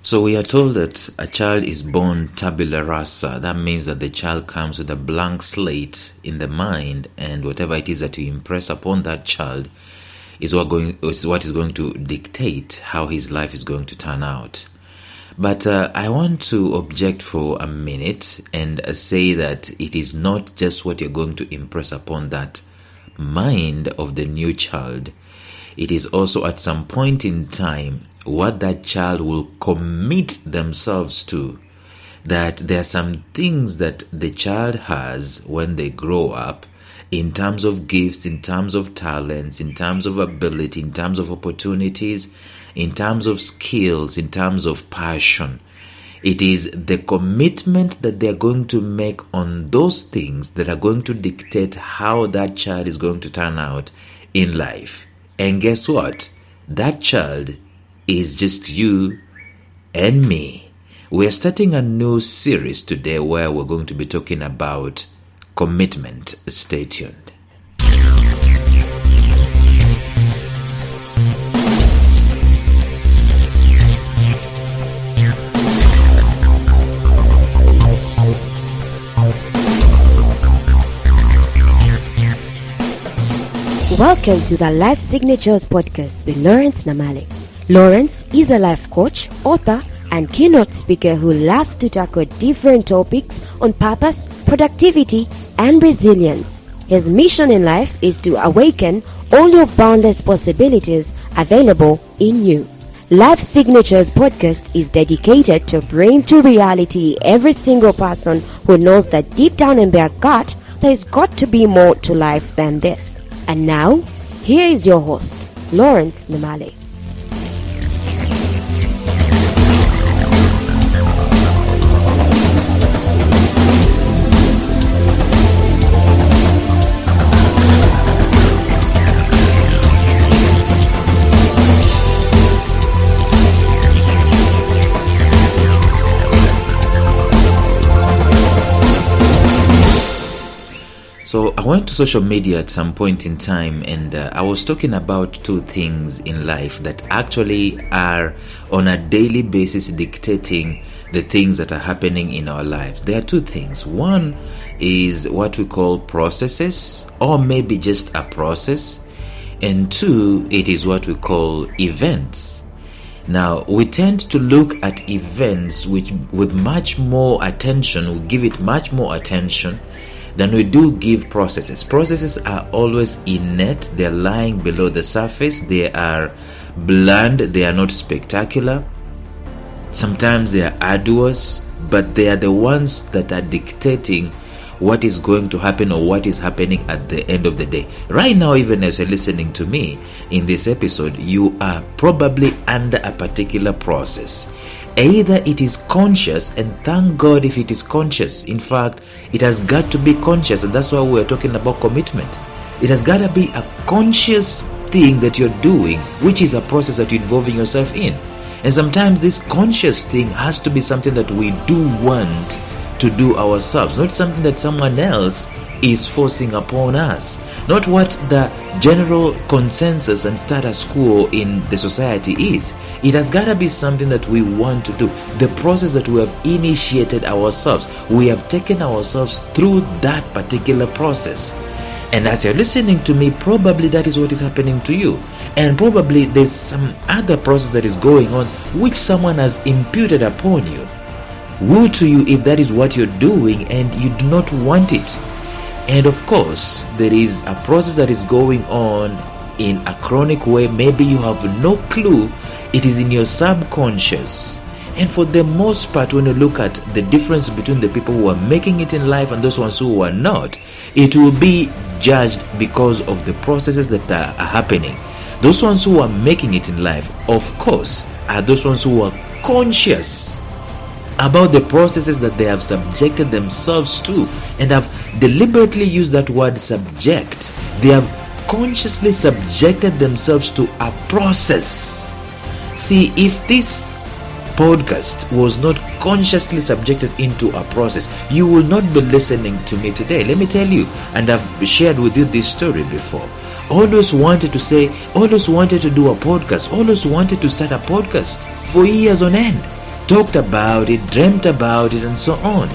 So we are told that a child is born tabula rasa. That means that the child comes with a blank slate in the mind, and whatever it is that you impress upon that child is what is going to dictate how his life is going to turn out. But I want to object for a minute and say that it is not just what you're going to impress upon that mind of the new child. It is also at some point in time what that child will commit themselves to. That there are some things that the child has when they grow up, in terms of gifts, in terms of talents, in terms of ability, in terms of opportunities, in terms of skills, in terms of passion. It is the commitment that they are going to make on those things that are going to dictate how that child is going to turn out in life. And guess what? That child is just you and me. We're starting a new series today where we're going to be talking about commitment. Stay tuned. Welcome to the Life Signatures podcast with Lawrence Namale. Lawrence is a life coach, author, and keynote speaker who loves to tackle different topics on purpose, productivity, and resilience. His mission in life is to awaken all your boundless possibilities available in you. Life Signatures podcast is dedicated to bring to reality every single person who knows that deep down in their gut, there's got to be more to life than this. And now, here is your host, Lawrence Namale. So I went to social media at some point in time, and I was talking about two things in life that actually are on a daily basis dictating the things that are happening in our lives. There are two things. One is what we call processes, or maybe just a process. And two, it is what we call events. Now, we tend to look at events with much more attention, we give it much more attention than we do give processes. Processes are always innate, they're lying below the surface, they are bland, they are not spectacular. Sometimes they are arduous, but they are the ones that are dictating what is going to happen or what is happening at the end of the day. Right now, even as you're listening to me in this episode, you are probably under a particular process. Either it is conscious, and thank God if it is conscious. In fact, it has got to be conscious, and that's why we're talking about commitment. It has got to be a conscious thing that you're doing, which is a process that you're involving yourself in. And sometimes this conscious thing has to be something that we do want to do ourselves, not something that someone else is forcing upon us, not what the general consensus and status quo in the society is. It has got to be something that we want to do, the process that we have initiated ourselves. We have taken ourselves through that particular process. And as you're listening to me, probably that is what is happening to you. And probably there's some other process that is going on which someone has imputed upon you. Woe to you if that is what you're doing and you do not want it. And of course, there is a process that is going on in a chronic way. Maybe you have no clue. It is in your subconscious. And for the most part, when you look at the difference between the people who are making it in life and those ones who are not, it will be judged because of the processes that are happening. Those ones who are making it in life, of course, are those ones who are conscious about the processes that they have subjected themselves to, and have deliberately used that word subject. They have consciously subjected themselves to a process. See, if this podcast was not consciously subjected into a process, you will not be listening to me today. Let me tell you, and I've shared with you this story before. Always wanted to say, always wanted to do a podcast, always wanted to start a podcast for years on end. talked about it, dreamt about it, and so on.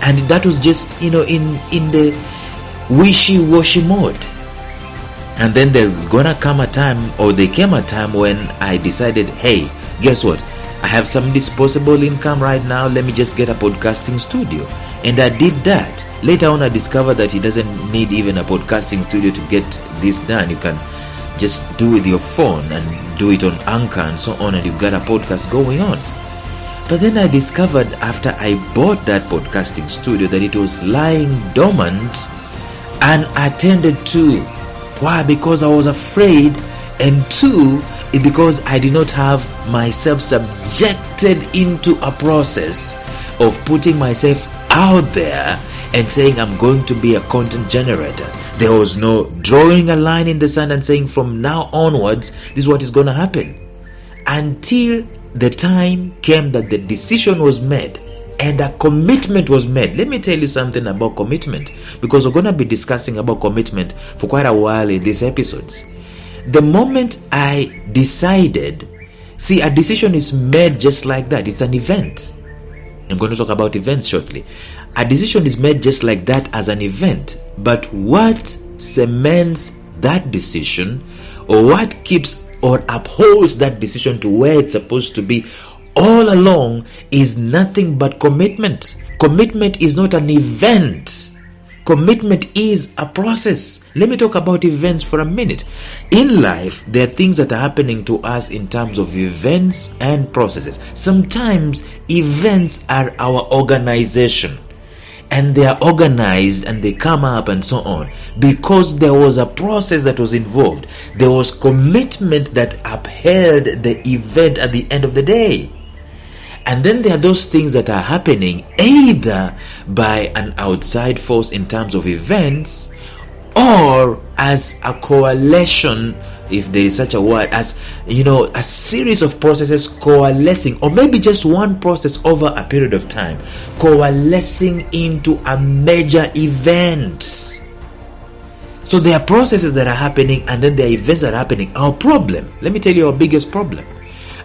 And that was just, in the wishy-washy mode. And then there came a time when I decided, hey, guess what? I have some disposable income right now. Let me just get a podcasting studio. And I did that. Later on, I discovered that it doesn't need even a podcasting studio to get this done. You can just do it with your phone and do it on Anchor and so on, and you've got a podcast going on. But then I discovered after I bought that podcasting studio that it was lying dormant and unattended to. Why? Because I was afraid, and two, because I did not have myself subjected into a process of putting myself out there and saying I'm going to be a content generator. There was no drawing a line in the sand and saying from now onwards this is what is going to happen, until the time came that the decision was made and a commitment was made. Let me tell you something about commitment, because we're going to be discussing about commitment for quite a while in these episodes. The moment I decided, see, a decision is made just like that. It's an event. I'm going to talk about events shortly. A decision is made just like that as an event. But what cements that decision, or what keeps or upholds that decision to where it's supposed to be all along, is nothing but commitment. Commitment is not an event. Commitment is a process. Let me talk about events for a minute. In life, there are things that are happening to us in terms of events and processes. Sometimes events are our organization, and they are organized and they come up and so on because there was a process that was involved. There was commitment that upheld the event at the end of the day. And then there are those things that are happening either by an outside force in terms of events, or as a coalition, if there is such a word, as a series of processes coalescing, or maybe just one process over a period of time coalescing into a major event. So there are processes that are happening, and then there are events that are happening. Our problem, let me tell you our biggest problem.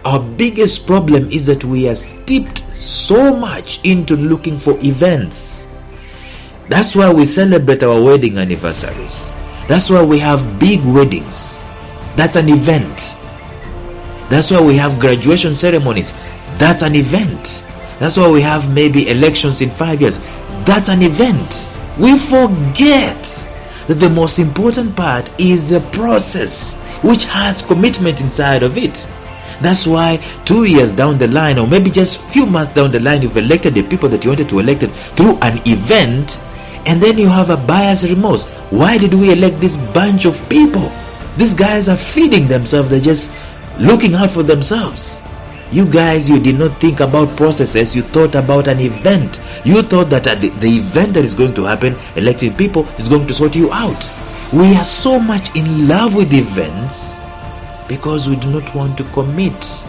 Our biggest problem is that we are steeped so much into looking for events. That's why we celebrate our wedding anniversaries. That's why we have big weddings. That's an event. That's why we have graduation ceremonies. That's an event. That's why we have maybe elections in 5 years. That's an event. We forget that the most important part is the process, which has commitment inside of it. That's why 2 years down the line, or maybe just few months down the line, you've elected the people that you wanted to elect through an event, and then you have a buyer's remorse. Why did we elect this bunch of people? These guys are feeding themselves. They're just looking out for themselves. You guys, you did not think about processes. You thought about an event. You thought that the event that is going to happen, electing people, is going to sort you out. We are so much in love with events because we do not want to commit.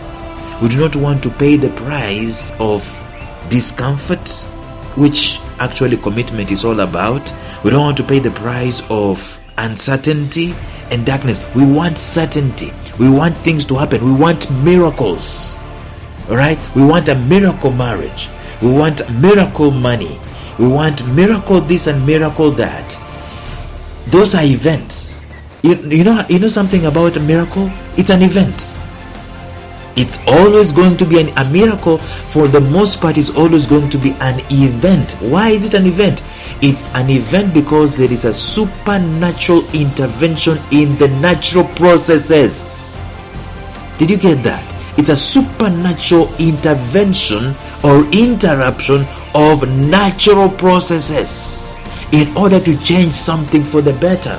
We do not want to pay the price of discomfort, which actually commitment is all about. We don't want to pay the price of uncertainty and darkness. We want certainty. We want things to happen. We want miracles. Alright? We want a miracle marriage. We want miracle money. We want miracle this and miracle that. Those are events. You know something about a miracle? It's an event. It's always going to be a miracle. For the most part, is always going to be an event. Why is it an event? It's an event because there is a supernatural intervention in the natural processes. Did you get that? It's a supernatural intervention or interruption of natural processes in order to change something for the better.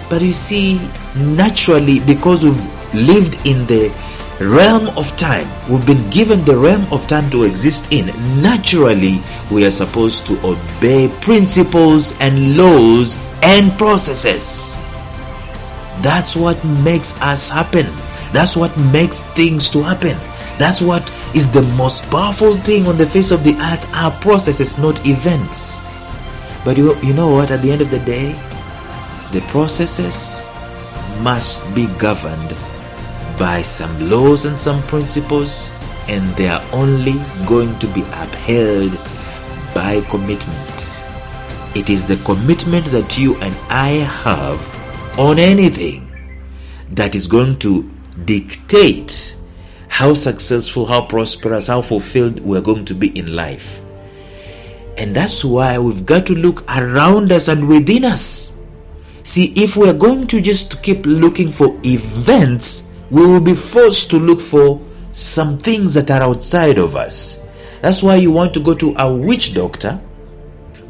But you see, naturally, because we've lived in the realm of time, we've been given the realm of time to exist in, naturally we are supposed to obey principles and laws and processes. That's what makes us happen. That's what makes things to happen. That's what is the most powerful thing on the face of the earth, are processes, not events. But you know what, at the end of the day, the processes must be governed by some laws and some principles and they are only going to be upheld by commitment. It is the commitment that you and I have on anything that is going to dictate how successful, how prosperous, how fulfilled we're going to be in life. And that's why we've got to look around us and within us. See, if we're going to just keep looking for events, we will be forced to look for some things that are outside of us. That's why you want to go to a witch doctor,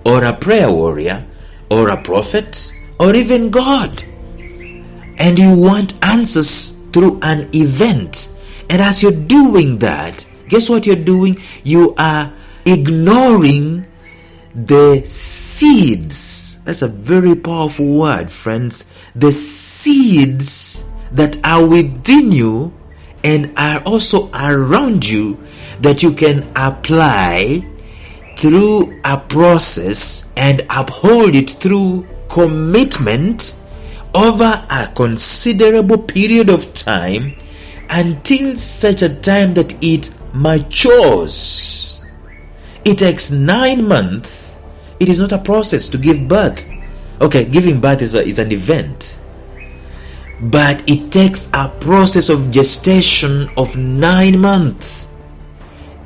or a prayer warrior, or a prophet, or even God. And you want answers through an event. And as you're doing that, guess what you're doing? You are ignoring the seeds. That's a very powerful word, friends. The seeds that are within you and are also around you that you can apply through a process and uphold it through commitment over a considerable period of time until such a time that it matures. It takes 9 months. It is not a process to give birth. Okay, giving birth is an event. But it takes a process of gestation of 9 months.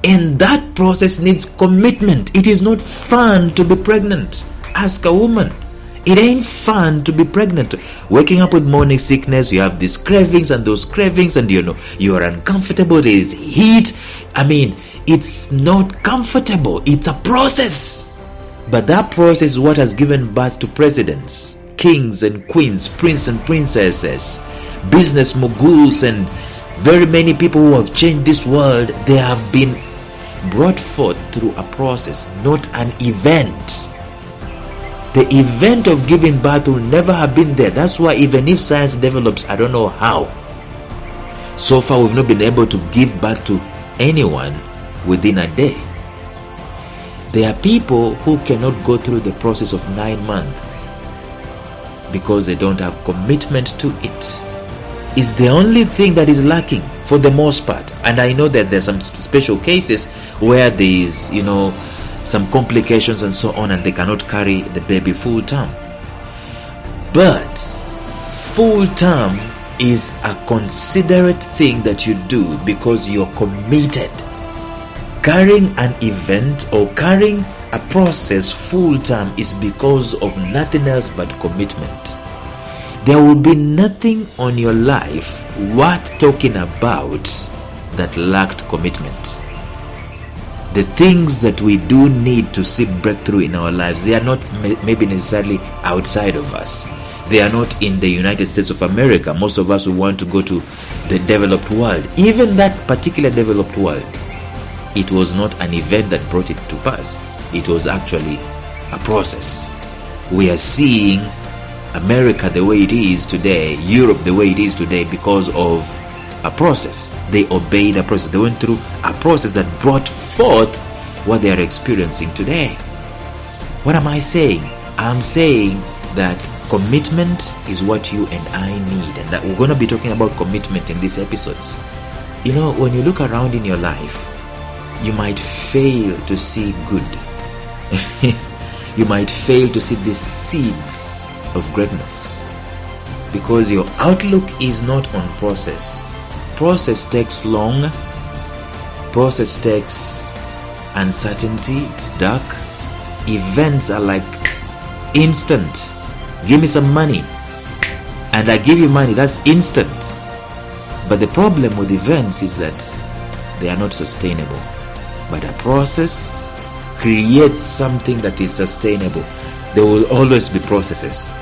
And that process needs commitment. It is not fun to be pregnant. Ask a woman. It ain't fun to be pregnant. Waking up with morning sickness, you have these cravings and those cravings, and you are uncomfortable. There is heat. I mean, it's not comfortable. It's a process. But that process is what has given birth to presidents, kings and queens, princes and princesses, business moguls, and very many people who have changed this world. They have been brought forth through a process, not an event. The event of giving birth will never have been there. That's why even if science develops, I don't know how, so far we've not been able to give birth to anyone within a day. There are people who cannot go through the process of 9 months because they don't have commitment to it. It's the only thing that is lacking for the most part. And I know that there's some special cases where there is, some complications and so on, and they cannot carry the baby full term. But full term is a considerate thing that you do because you're committed. Carrying an event or carrying a process full term is because of nothing else but commitment. There will be nothing on your life worth talking about that lacked commitment. The things that we do need to see breakthrough in our lives, they are not maybe necessarily outside of us. They are not in the United States of America. Most of us will want to go to the developed world. Even that particular developed world, it was not an event that brought it to pass. It was actually a process. We are seeing America the way it is today, Europe the way it is today, because of a process. They obeyed a process. They went through a process that brought forth what they are experiencing today. What am I saying? I'm saying that commitment is what you and I need, and that we're going to be talking about commitment in these episodes. When you look around in your life, you might fail to see good. You might fail to see the seeds of greatness because your outlook is not on process. Process takes long. Process takes uncertainty. It's dark. Events are like instant. Give me some money and I give you money. That's instant. But the problem with events is that they are not sustainable. But a process creates something that is sustainable. There will always be processes.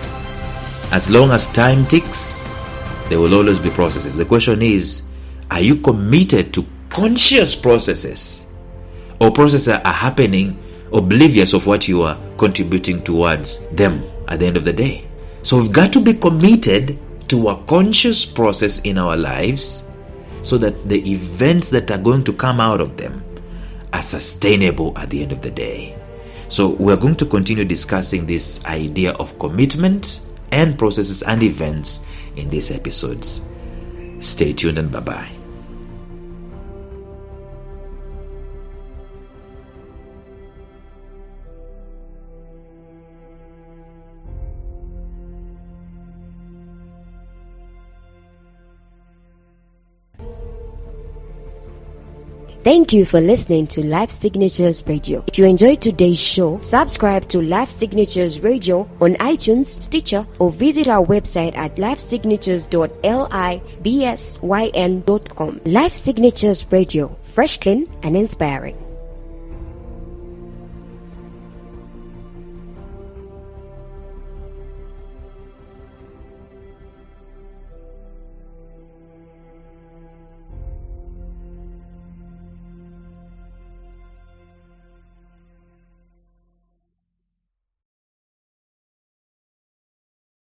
As long as time ticks, there will always be processes. The question is, are you committed to conscious processes, or processes are happening oblivious of what you are contributing towards them at the end of the day? So we've got to be committed to a conscious process in our lives so that the events that are going to come out of them are sustainable at the end of the day. So we're going to continue discussing this idea of commitment and processes and events in these episodes. Stay tuned and bye-bye. Thank you for listening to Life Signatures Radio. If you enjoyed today's show, subscribe to Life Signatures Radio on iTunes, Stitcher, or visit our website at lifesignatures.libsyn.com. Life Signatures Radio, fresh, clean, and inspiring.